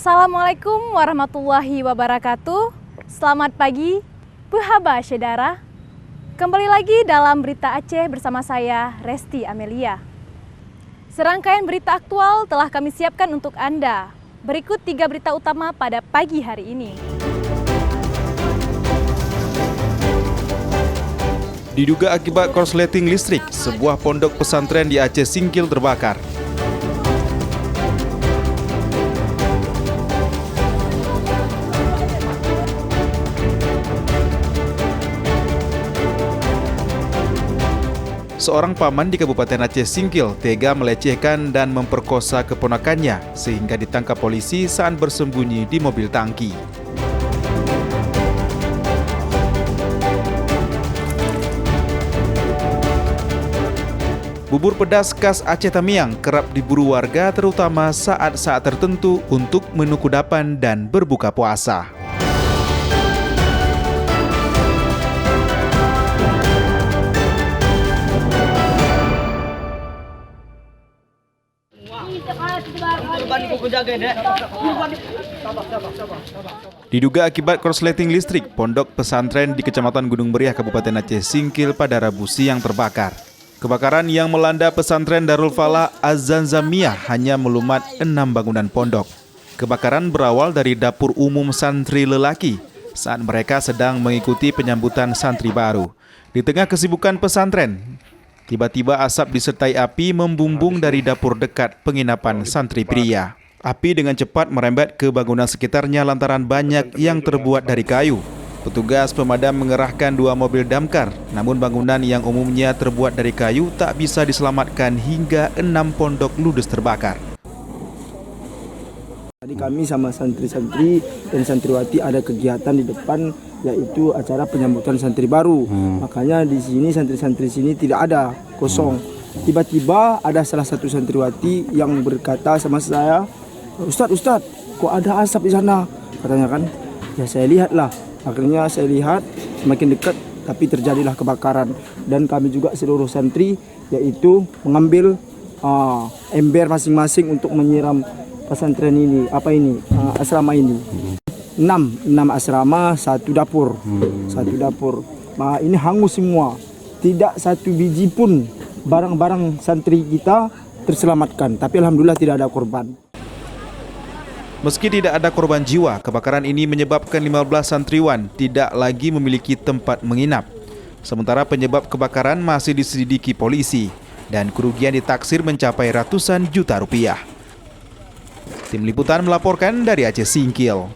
Assalamualaikum warahmatullahi wabarakatuh. Selamat pagi, Puhaba Syedara. Kembali lagi dalam Berita Aceh bersama saya, Resti Amelia. Serangkaian berita aktual telah kami siapkan untuk Anda. Berikut 3 berita utama pada pagi hari ini. Diduga akibat korsleting listrik, sebuah pondok pesantren di Aceh Singkil terbakar. Seorang paman di Kabupaten Aceh Singkil tega melecehkan dan memperkosa keponakannya sehingga ditangkap polisi saat bersembunyi di mobil tangki. Bubur pedas khas Aceh Tamiang kerap diburu warga terutama saat-saat tertentu untuk menu kudapan dan berbuka puasa. Diduga akibat korsleting listrik, pondok pesantren di Kecamatan Gunung Meriah, Kabupaten Aceh Singkil pada Rabu siang terbakar. Kebakaran yang melanda pesantren Darul Falah Az-Zanzamiyah hanya melumat 6 bangunan pondok. Kebakaran berawal dari dapur umum santri lelaki saat mereka sedang mengikuti penyambutan santri baru. Di tengah kesibukan pesantren, tiba-tiba asap disertai api membumbung dari dapur dekat penginapan santri pria. Api dengan cepat merembet ke bangunan sekitarnya lantaran banyak yang terbuat dari kayu. Petugas pemadam mengerahkan 2 mobil damkar, namun bangunan yang umumnya terbuat dari kayu tak bisa diselamatkan hingga 6 pondok ludes terbakar. Tadi kami sama santri-santri dan santriwati ada kegiatan di depan, yaitu acara penyambutan santri baru. Makanya di sini santri-santri sini tidak ada, kosong. Tiba-tiba ada salah satu santriwati yang berkata sama saya, Ustadz, kok ada asap di sana? Katanya kan. Ya saya lihatlah. Akhirnya saya lihat semakin dekat, tapi terjadilah kebakaran. Dan kami juga seluruh santri, yaitu mengambil ember masing-masing untuk menyiram pesantren ini, asrama ini. 6 asrama, 1 dapur. 1 dapur. Nah, ini hangus semua. Tidak satu biji pun barang-barang santri kita terselamatkan. Tapi alhamdulillah tidak ada korban. Meski tidak ada korban jiwa, kebakaran ini menyebabkan 15 santriwan tidak lagi memiliki tempat menginap. Sementara penyebab kebakaran masih diselidiki polisi dan kerugian ditaksir mencapai ratusan juta rupiah. Tim Liputan melaporkan dari Aceh Singkil.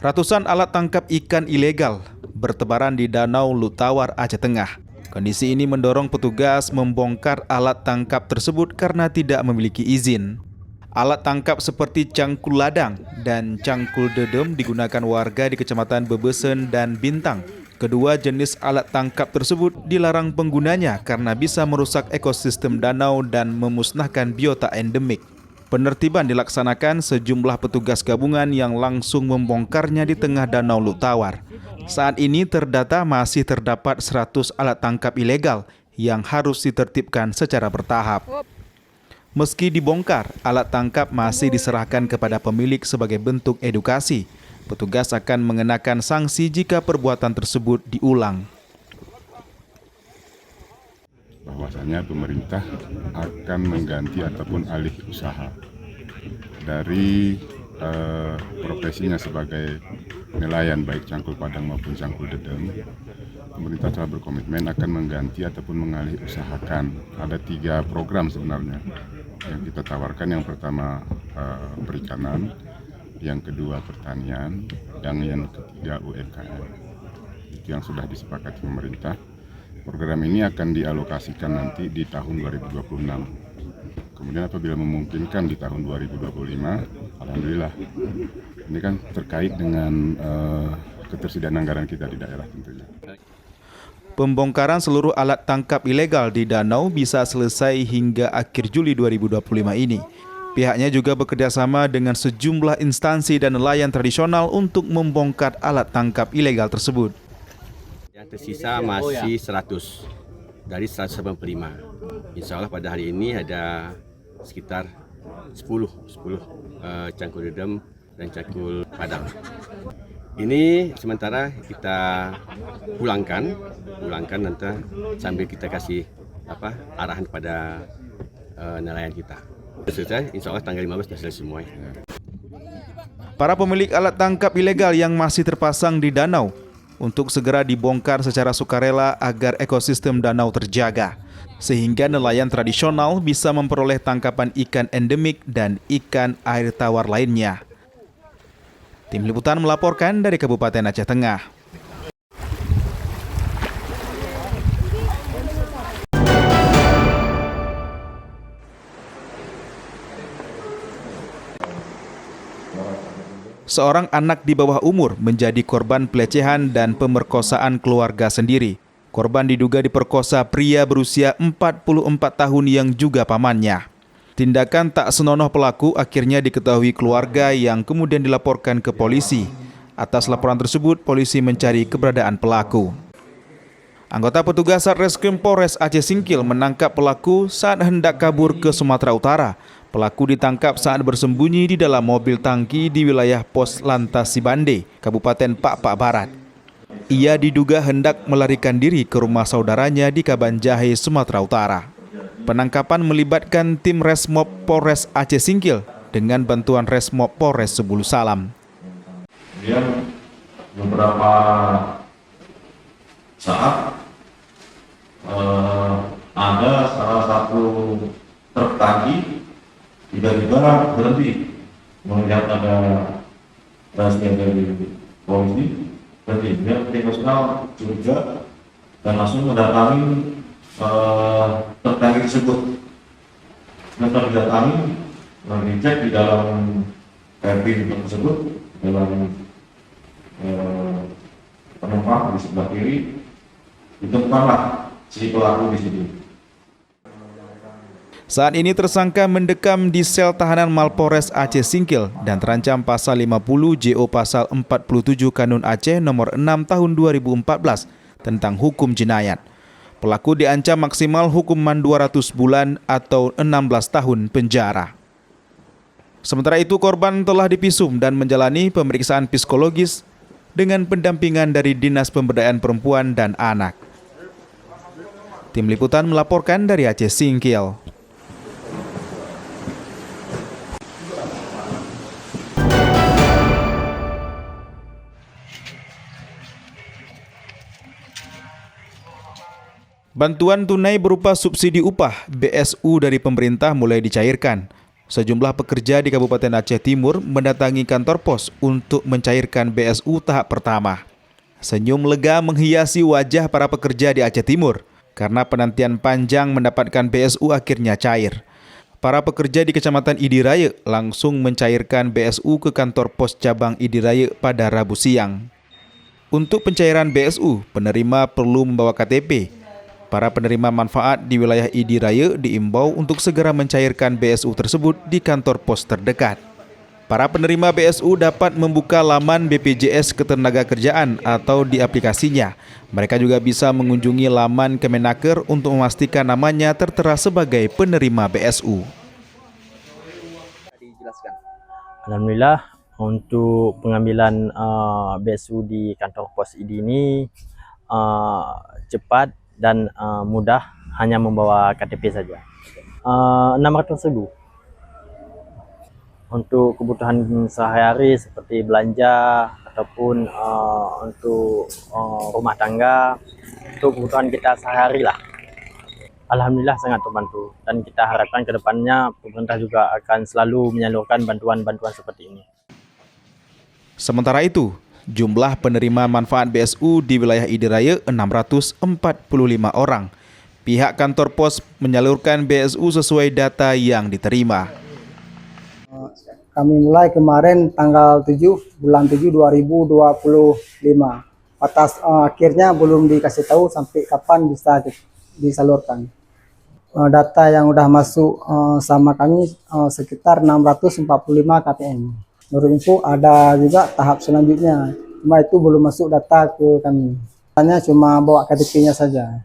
Ratusan alat tangkap ikan ilegal bertebaran di Danau Lutawar, Aceh Tengah. Kondisi ini mendorong petugas membongkar alat tangkap tersebut karena tidak memiliki izin. Alat tangkap seperti cangkul ladang dan cangkul dedem digunakan warga di Kecamatan Bebesen dan Bintang. Kedua jenis alat tangkap tersebut dilarang penggunanya karena bisa merusak ekosistem danau dan memusnahkan biota endemik. Penertiban dilaksanakan sejumlah petugas gabungan yang langsung membongkarnya di tengah Danau Lutawar. Saat ini terdata masih terdapat 100 alat tangkap ilegal yang harus ditertibkan secara bertahap. Meski dibongkar, alat tangkap masih diserahkan kepada pemilik sebagai bentuk edukasi. Petugas akan mengenakan sanksi jika perbuatan tersebut diulang. Bahwasanya pemerintah akan mengganti ataupun alih usaha dari profesinya sebagai nelayan baik cangkul padang maupun cangkul dedem. Pemerintah telah berkomitmen akan mengganti ataupun mengalih usahakan. Ada 3 program sebenarnya yang kita tawarkan. Yang pertama perikanan, yang kedua pertanian, dan yang ketiga UMKM. Itu yang sudah disepakati pemerintah. Program ini akan dialokasikan nanti di tahun 2026. Kemudian apabila memungkinkan di tahun 2025, alhamdulillah. Ini kan terkait dengan ketersediaan anggaran kita di daerah tentunya. Pembongkaran seluruh alat tangkap ilegal di danau bisa selesai hingga akhir Juli 2025 ini. Pihaknya juga bekerjasama dengan sejumlah instansi dan nelayan tradisional untuk membongkar alat tangkap ilegal tersebut. Yang tersisa masih 100 dari 185. Insya Allah pada hari ini ada sekitar 10 cangkul dedem dan cangkul padang. Ini sementara kita pulangkan nanti sambil kita kasih arahan pada nelayan kita. Selesai, insya Allah tanggal 15 sudah selesai semua. Para pemilik alat tangkap ilegal yang masih terpasang di danau untuk segera dibongkar secara sukarela agar ekosistem danau terjaga, sehingga nelayan tradisional bisa memperoleh tangkapan ikan endemik dan ikan air tawar lainnya. Tim Liputan melaporkan dari Kabupaten Aceh Tengah. Seorang anak di bawah umur menjadi korban pelecehan dan pemerkosaan keluarga sendiri. Korban diduga diperkosa pria berusia 44 tahun yang juga pamannya. Tindakan tak senonoh pelaku akhirnya diketahui keluarga yang kemudian dilaporkan ke polisi. Atas laporan tersebut, polisi mencari keberadaan pelaku. Anggota petugas Satreskrim Polres Aceh Singkil menangkap pelaku saat hendak kabur ke Sumatera Utara. Pelaku ditangkap saat bersembunyi di dalam mobil tangki di wilayah Pos Lantas Sibande, Kabupaten Pak Barat. Ia diduga hendak melarikan diri ke rumah saudaranya di Kabanjahe, Sumatera Utara. Penangkapan melibatkan tim Resmob Polres Aceh Singkil dengan bantuan Resmob Polres Sebulu Salam. Kemudian beberapa saat ada salah satu truk tangki tiba-tiba berhenti melihat ada razia dari polisi, berhenti. Dia personal curiga dan langsung mendatangi truk tangki tersebut. Setelah didatangi, dicek di dalam kabin tersebut, dalam penumpang di sebelah kiri, ditemukanlah si pelaku di sini. Saat ini tersangka mendekam di sel tahanan Malpores Aceh Singkil dan terancam pasal 50 JO pasal 47 Kanun Aceh nomor 6 tahun 2014 tentang hukum jenayat. Pelaku diancam maksimal hukuman 200 bulan atau 16 tahun penjara. Sementara itu korban telah divisum dan menjalani pemeriksaan psikologis dengan pendampingan dari Dinas Pemberdayaan Perempuan dan Anak. Tim Liputan melaporkan dari Aceh Singkil. Bantuan tunai berupa subsidi upah BSU dari pemerintah mulai dicairkan. Sejumlah pekerja di Kabupaten Aceh Timur mendatangi kantor pos untuk mencairkan BSU tahap pertama. Senyum lega menghiasi wajah para pekerja di Aceh Timur karena penantian panjang mendapatkan BSU akhirnya cair. Para pekerja di Kecamatan Idiraya langsung mencairkan BSU ke kantor pos cabang Idiraya pada Rabu siang. Untuk pencairan BSU, penerima perlu membawa KTP. Para penerima manfaat di wilayah Idiraya diimbau untuk segera mencairkan BSU tersebut di kantor pos terdekat. Para penerima BSU dapat membuka laman BPJS Ketenagakerjaan atau di aplikasinya. Mereka juga bisa mengunjungi laman Kemenaker untuk memastikan namanya tertera sebagai penerima BSU. Alhamdulillah untuk pengambilan BSU di kantor pos ID ini cepat dan mudah, hanya membawa KTP saja. 600.000 untuk kebutuhan sehari-hari seperti belanja ataupun untuk rumah tangga, untuk kebutuhan kita sehari-hari lah. Alhamdulillah sangat terbantu dan kita harapkan ke depannya pemerintah juga akan selalu menyalurkan bantuan-bantuan seperti ini. Sementara itu, jumlah penerima manfaat BSU di wilayah Idiraya 645 orang. Pihak kantor pos menyalurkan BSU sesuai data yang diterima. Kami mulai kemarin tanggal 7 bulan 7 2025. Atas akhirnya belum dikasih tahu sampai kapan bisa disalurkan. data yang udah masuk sama kami sekitar 645 KPM. Menurut info ada juga tahap selanjutnya, cuma itu belum masuk data ke kami. Hanya cuma bawa KTP-nya saja.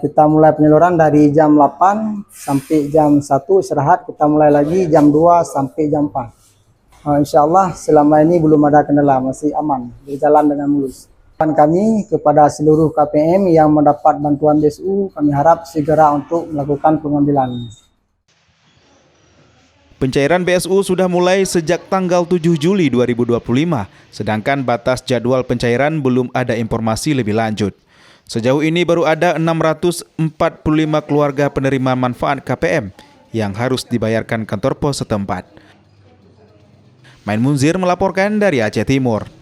Kita mulai penyaluran dari jam 8 sampai jam 1 istirahat, kita mulai lagi jam 2 sampai jam 4. Insya Allah selama ini belum ada kendala, masih aman, berjalan dengan mulus. Kami kepada seluruh KPM yang mendapat bantuan BSU, kami harap segera untuk melakukan pengambilan. Pencairan BSU sudah mulai sejak tanggal 7 Juli 2025, sedangkan batas jadwal pencairan belum ada informasi lebih lanjut. Sejauh ini baru ada 645 keluarga penerima manfaat KPM yang harus dibayarkan kantor pos setempat. Main Munzir melaporkan dari Aceh Timur.